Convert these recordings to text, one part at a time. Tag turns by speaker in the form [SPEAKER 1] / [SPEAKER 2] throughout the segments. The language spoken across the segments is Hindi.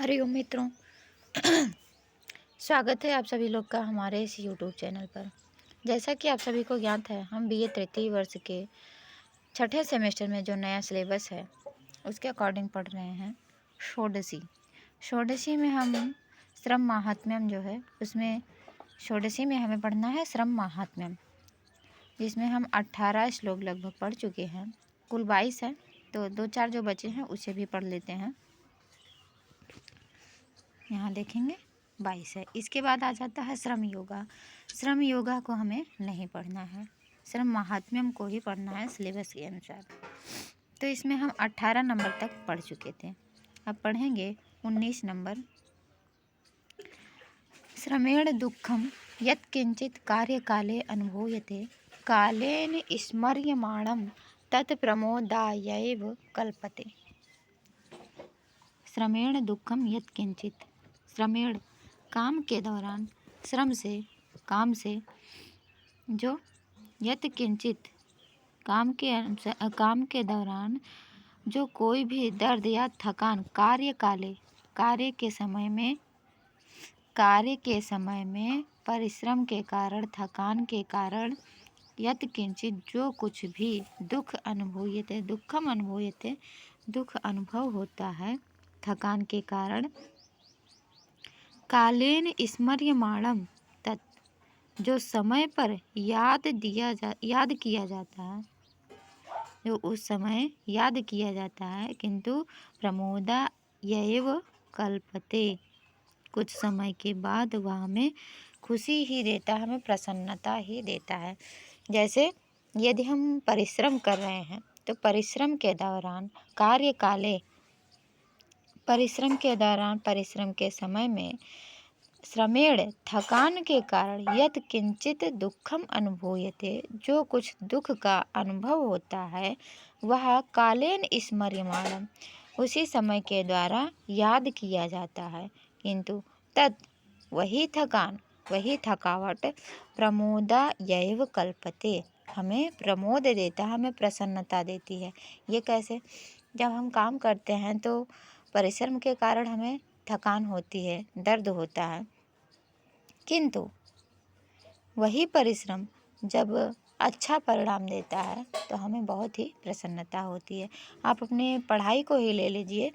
[SPEAKER 1] हरिओम मित्रों। स्वागत है आप सभी लोग का हमारे इस यूट्यूब चैनल पर। जैसा कि आप सभी को ज्ञात है, हम बीए तृतीय वर्ष के छठे सेमेस्टर में जो नया सिलेबस है उसके अकॉर्डिंग पढ़ रहे हैं षोडशी। षोडशी में हम श्रम माहात्म्यम जो है उसमें षोडशी में हमें पढ़ना है श्रम माहात्म्यम, जिसमें हम 18 श्लोक लगभग पढ़ चुके हैं। कुल 22 है, तो 2-4 जो बचे हैं उसे भी पढ़ लेते हैं। यहाँ देखेंगे 22 है। इसके बाद आ जाता है श्रम योगा। श्रम योगा को हमें नहीं पढ़ना है, श्रम महात्म्यम को ही पढ़ना है सिलेबस के अनुसार। तो इसमें हम 18 नंबर तक पढ़ चुके थे, अब पढ़ेंगे 19 नंबर। श्रमेण दुःखम यत्किंचित कार्यकाले अनुभूयते कालेन स्मर्यमाणं तत् प्रमोदायैव कल्पते। श्रमेण दुःखम यत्किंचित, श्रमेण काम के दौरान, श्रम से, काम से, जो यत किंचित काम के दौरान जो कोई भी दर्द या थकान कार्य के समय में परिश्रम के कारण, थकान के कारण, यत किंचित जो कुछ भी दुःखम अनुभूयते दुःख अनुभव होता है थकान के कारण, कालेन स्मर्यमाणम तत् जो समय पर याद किया जाता है, जो उस समय याद किया जाता है, किंतु प्रमोदा यैव कल्पते कुछ समय के बाद वह हमें खुशी ही देता है, हमें प्रसन्नता ही देता है। जैसे यदि हम परिश्रम कर रहे हैं तो परिश्रम के दौरान परिश्रम के समय में श्रमेण थकान के कारण यत किंचित दुःखम अनुभूयते जो कुछ दुख का अनुभव होता है वह कालेन स्मर्यमाणम उसी समय के द्वारा याद किया जाता है, किंतु तत् वही थकावट प्रमोदा यैव कल्पते हमें प्रमोद देता है, हमें प्रसन्नता देती है। ये कैसे? जब हम काम करते हैं तो परिश्रम के कारण हमें थकान होती है, दर्द होता है, किंतु वही परिश्रम जब अच्छा परिणाम देता है तो हमें बहुत ही प्रसन्नता होती है। आप अपने पढ़ाई को ही ले लीजिए,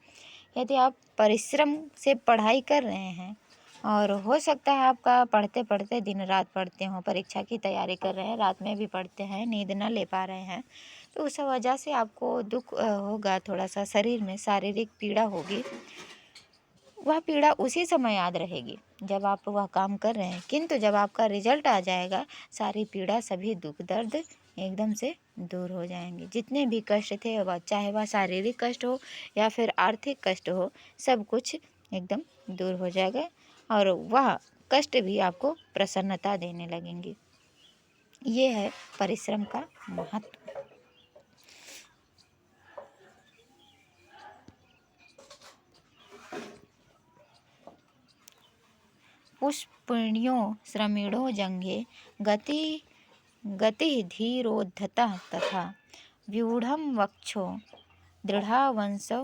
[SPEAKER 1] यदि आप परिश्रम से पढ़ाई कर रहे हैं और हो सकता है आपका पढ़ते पढ़ते दिन रात पढ़ते हों, परीक्षा की तैयारी कर रहे हैं, रात में भी पढ़ते हैं, नींद न ले पा रहे हैं, तो उस वजह से आपको दुख होगा, थोड़ा सा शरीर में शारीरिक पीड़ा होगी। वह पीड़ा उसी समय याद रहेगी जब आप वह काम कर रहे हैं, किंतु जब आपका रिजल्ट आ जाएगा सारी पीड़ा, सभी दुख दर्द एकदम से दूर हो जाएंगे। जितने भी कष्ट थे, वह चाहे वह शारीरिक कष्ट हो या फिर आर्थिक कष्ट हो, सब कुछ एकदम दूर हो जाएगा और वह कष्ट भी आपको प्रसन्नता देने लगेंगे। ये है परिश्रम का महत्व। पुष्पिण्यो श्रमिणो जंघे गति धीरोद्धतः तथा व्यूढ़ं वक्षो दृढ़ावंशो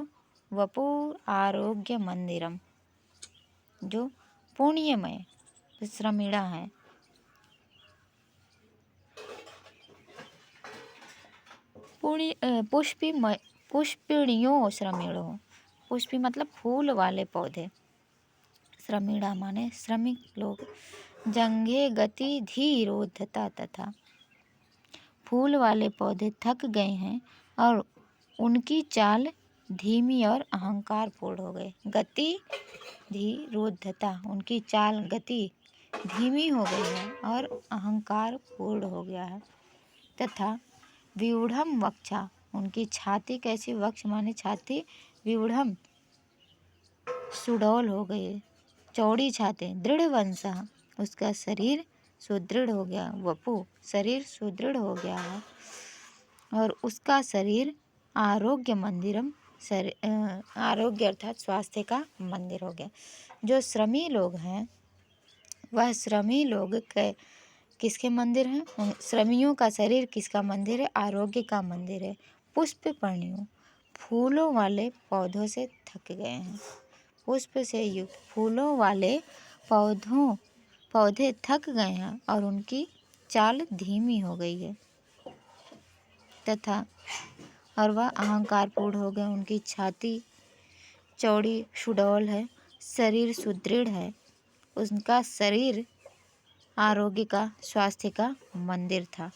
[SPEAKER 1] वपुर आरोग्य मंदिरम। जो पुण्यमय श्रमिणा है, पुष्पिणियों श्रमिणो, पुष्पी मतलब फूल वाले पौधे, श्रमिणा माने श्रमिक लोग, जंघे गति धीरोद्धता तथा फूल वाले पौधे थक गए हैं और उनकी चाल धीमी और अहंकार पूर्ण हो गए। गति धीरोद्धता, उनकी चाल गति धीमी हो गई है और अहंकार पूर्ण हो गया है। तथा व्यूढ़म वक्षा, उनकी छाती कैसी, वक्ष माने छाती, व्यूढ़म सुडौल हो गई, चौड़ी छाती, दृढ़ वंशा, उसका शरीर सुदृढ़ हो गया, वपु शरीर सुदृढ़ हो गया है और उसका शरीर आरोग्य मंदिरम, आरोग्य अर्थात स्वास्थ्य का मंदिर हो गया। जो श्रमी लोग हैं वह श्रमी लोग किसके मंदिर हैं? श्रमियों का शरीर किसका मंदिर है? आरोग्य का मंदिर है। पुष्प पर्णियों, फूलों वाले पौधों से थक गए हैं, पुष्प से युक्त फूलों वाले पौधे थक गए हैं और उनकी चाल धीमी हो गई है तथा और वह अहंकारपूर्ण हो गए। उनकी छाती चौड़ी सुडौल है, शरीर सुदृढ़ है। उनका शरीर आरोग्य का, स्वास्थ्य का मंदिर था।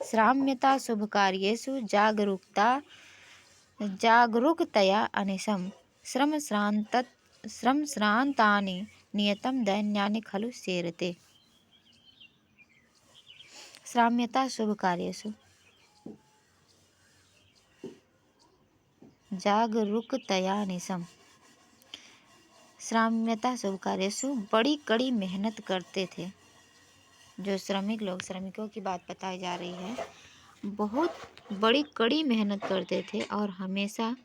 [SPEAKER 1] श्राम्यता शुभ कार्येषु जागरूकतया अनिशम श्रम श्रान्तानि नियतं दैन्यानि खलु सेरते। श्राम्यता शुभ कार्येषु जागरूकतया निशम श्राम्यता शुभ कार्येषु बड़ी कड़ी मेहनत करते थे। जो श्रमिकों की बात बताई जा रही है, बहुत बड़ी कड़ी मेहनत करते थे और हमेशा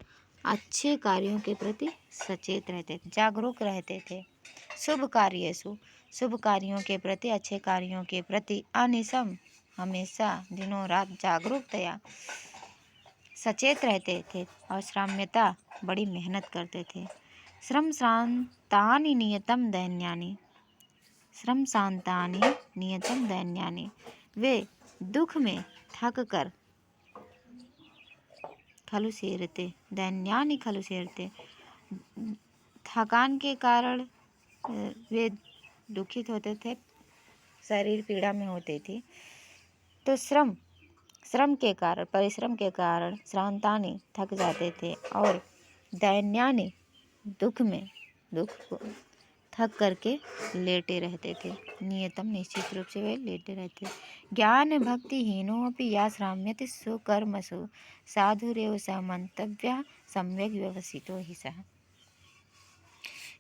[SPEAKER 1] अच्छे कार्यों के प्रति सचेत रहते थे, जागरूक रहते थे। शुभ कार्यों के प्रति, अच्छे कार्यों के प्रति, अनिशम हमेशा दिनों रात जागरूकतया सचेत रहते थे और श्राम्यता बड़ी मेहनत करते थे। श्रम शांतानि नियतम दैन्यानि वे दुख में थक कर दैन्यानि खलु सेरते थकान के कारण वे दुखित होते थे, शरीर पीड़ा में होती थी। तो श्रम के कारण, परिश्रम के कारण श्रांतानि थक जाते थे और दैन्यानि दुख को थक करके लेटे रहते थे। नियतम निश्चित रूप से वे लेटे रहते। ज्ञान भक्ति हीनोऽपि या श्राम्यते सुकर्मसु साधुरेव स मंतव्यः सम्यक् व्यवसितो हि सः।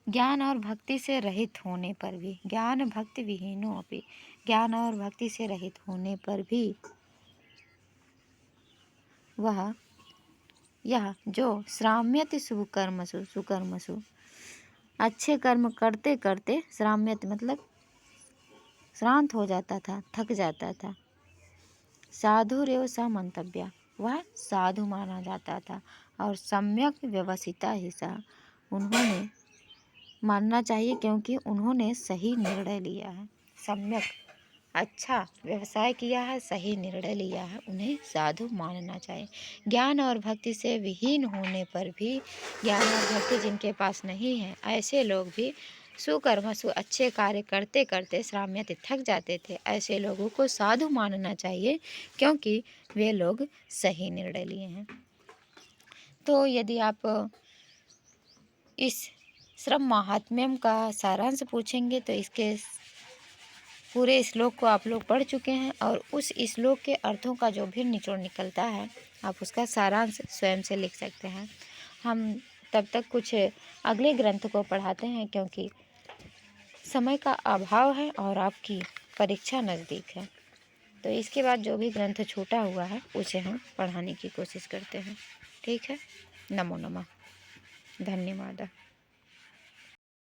[SPEAKER 1] ज्ञान और भक्ति से रहित होने पर भी, ज्ञान भक्ति विहीनोऽपि, ज्ञान और भक्ति से रहित होने पर भी वह यह जो श्राम्यते सुकर्मसु अच्छे कर्म करते करते, श्राम्यते मतलब श्रांत हो जाता था, थक जाता था। साधुरेव स मंतव्य, वह साधु माना जाता था। और सम्यक व्यवसिता ही सा, उन्होंने मानना चाहिए क्योंकि उन्होंने सही निर्णय लिया है। सम्यक अच्छा व्यवसाय किया है, सही निर्णय लिया है, उन्हें साधु मानना चाहिए। ज्ञान और भक्ति से विहीन होने पर भी, ज्ञान और भक्ति जिनके पास नहीं है, ऐसे लोग भी सुकर्मसु अच्छे कार्य करते करते श्राम्यते थक जाते थे। ऐसे लोगों को साधु मानना चाहिए क्योंकि वे लोग सही निर्णय लिए हैं। तो यदि आप इस श्रम महात्म्यम का सारांश पूछेंगे तो इसके पूरे श्लोक को आप लोग पढ़ चुके हैं और उस श्लोक के अर्थों का जो भी निचोड़ निकलता है, आप उसका सारांश स्वयं से लिख सकते हैं। हम तब तक कुछ अगले ग्रंथ को पढ़ाते हैं क्योंकि समय का अभाव है और आपकी परीक्षा नज़दीक है। तो इसके बाद जो भी ग्रंथ छूटा हुआ है उसे हम पढ़ाने की कोशिश करते हैं। ठीक है। नमो नमः। धन्यवाद।